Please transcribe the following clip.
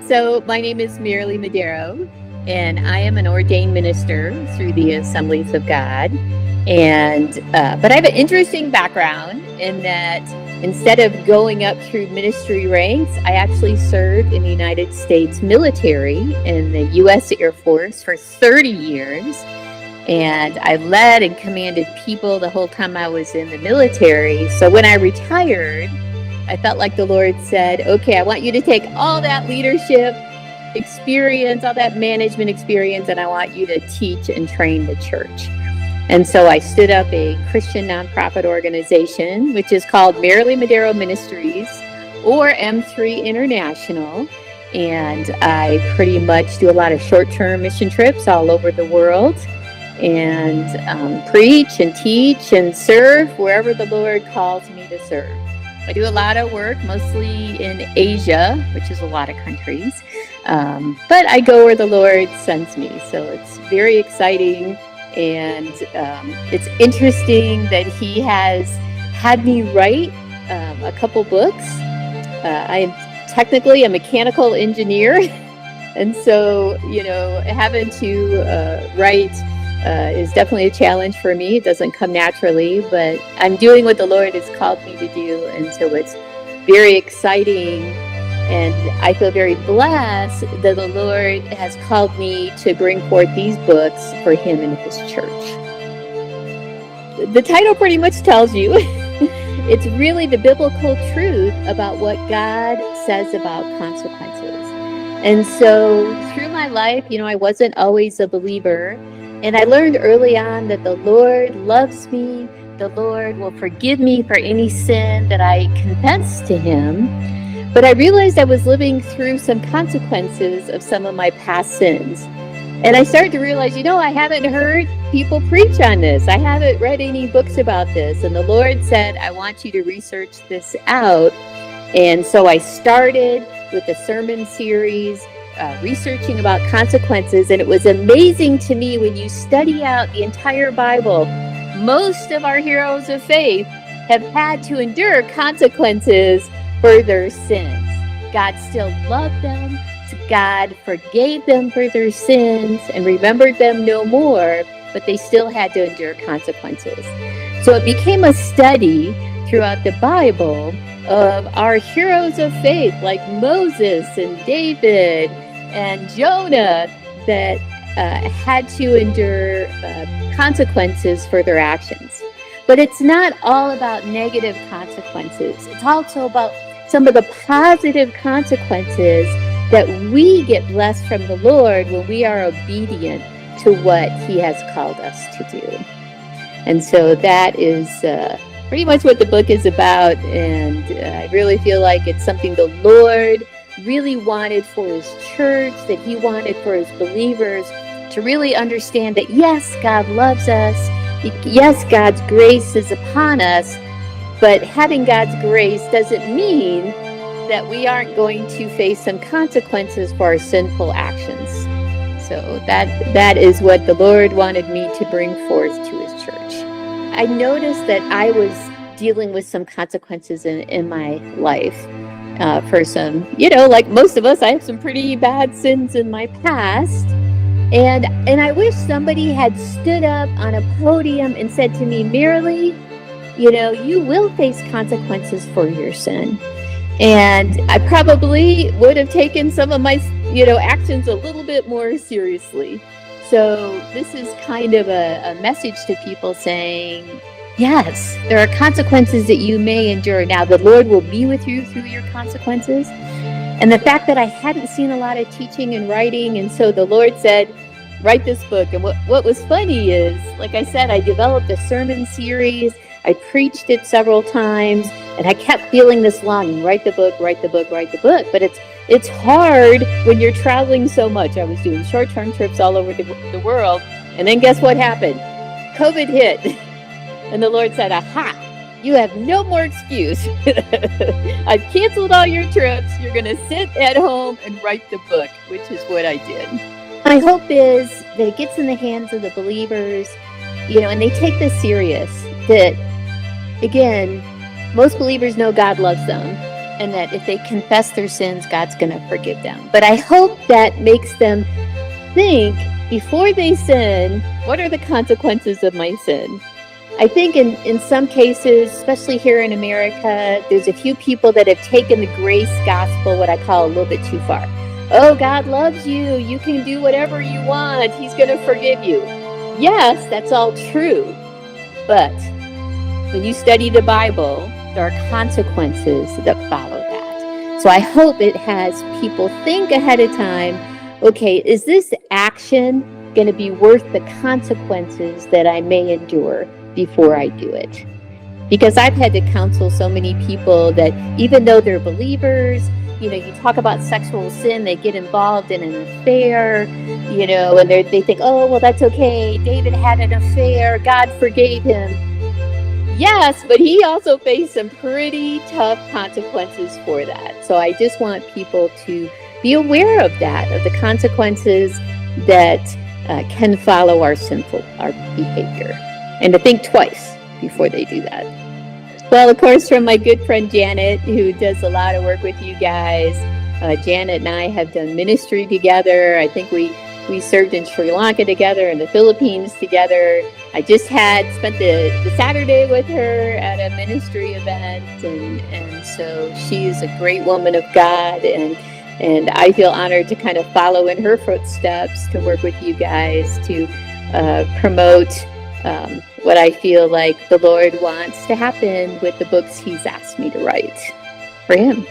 So my name is 𝑻𝒉𝒆 𝑀𝒍𝒄𝒄, and I am an ordained minister through the Assemblies of God. And but I have an interesting background in that instead of going up through ministry ranks, I actually served in the United States military in the U.S. Air Force for 30 years. And I led and commanded people the whole time I was in the military. So when I retired, I felt like the Lord said, okay, I want you to take all that leadership experience, all that management experience, and I want you to teach and train the church. And so I stood up a Christian nonprofit organization, which is called 𝐻𝒉𝒆 𝑀𝒍𝒄𝒄 Ministries, or 𝑀3 International. And I pretty much do a lot of short-term mission trips all over the world, and preach and teach and serve wherever the Lord calls me to serve. I do a lot of work, mostly in Asia, which is a lot of countries, but I go where the Lord sends me. So it's very exciting, and it's interesting that He has had me write a couple books. I am technically a mechanical engineer, and so, having to write is definitely a challenge for me. It doesn't come naturally, but I'm doing what the Lord has called me to do, and so it's very exciting, and I feel very blessed that the Lord has called me to bring forth these books for Him and His church. The title pretty much tells you it's really the biblical truth about what God says about consequences. And so through my life, I wasn't always a believer. And I learned early on that the Lord loves me. The Lord will forgive me for any sin that I confess to Him. But I realized I was living through some consequences of some of my past sins. And I started to realize, I haven't heard people preach on this. I haven't read any books about this. And the Lord said, I want you to research this out. And so I started with a sermon series researching about consequences, and it was amazing to me when you study out the entire Bible. Most of our heroes of faith have had to endure consequences for their sins. God still loved them. God forgave them for their sins and remembered them no more, but they still had to endure consequences. So it became a study throughout the Bible of our heroes of faith like Moses and David and Jonah that had to endure consequences for their actions. But it's not all about negative consequences. It's also about some of the positive consequences that we get blessed from the Lord when we are obedient to what He has called us to do. And so that is pretty much what the book is about. And I really feel like it's something the Lord really wanted for His church, that He wanted for His believers to really understand that, yes, God loves us. Yes, God's grace is upon us. But having God's grace doesn't mean that we aren't going to face some consequences for our sinful actions. So that is what the Lord wanted me to bring forth to His church. I noticed that I was dealing with some consequences in my life. For some, like most of us, I have some pretty bad sins in my past. And I wish somebody had stood up on a podium and said to me, 𝑀𝒉𝒆, you will face consequences for your sin. And I probably would have taken some of my, actions a little bit more seriously. So this is kind of a message to people saying, yes, there are consequences that you may endure. Now, the Lord will be with you through your consequences. And the fact that I hadn't seen a lot of teaching and writing, and so the Lord said, write this book. And what was funny is, like I said, I developed a sermon series. I preached it several times, and I kept feeling this longing, write the book, write the book, write the book. But it's hard when you're traveling so much. I was doing short-term trips all over the world. And then guess what happened? COVID hit. And the Lord said, aha, you have no more excuse. I've canceled all your trips. You're going to sit at home and write the book, which is what I did. My hope is that it gets in the hands of the believers, and they take this serious. That, again, most believers know God loves them. and that if they confess their sins, God's going to forgive them. But I hope that makes them think before they sin, what are the consequences of my sin? I think in some cases, especially here in America, there's a few people that have taken the grace gospel, what I call, a little bit too far. Oh, God loves you. You can do whatever you want. He's going to forgive you. Yes, that's all true. But when you study the Bible, there are consequences that follow that. So I hope it has people think ahead of time, okay, is this action going to be worth the consequences that I may endure before I do it? Because I've had to counsel so many people that even though they're believers, you talk about sexual sin, they get involved in an affair, and they think, oh, well, that's okay. David had an affair. God forgave him. Yes, but he also faced some pretty tough consequences for that. So I just want people to be aware of that, of the consequences that can follow our behavior, and to think twice before they do that. Well, of course, from my good friend Janet, who does a lot of work with you guys. Janet and I have done ministry together. I think we served in Sri Lanka together, in the Philippines together. I just spent the Saturday with her at a ministry event, and so she is a great woman of God, and I feel honored to kind of follow in her footsteps, to work with you guys to promote what I feel like the Lord wants to happen with the books He's asked me to write for Him.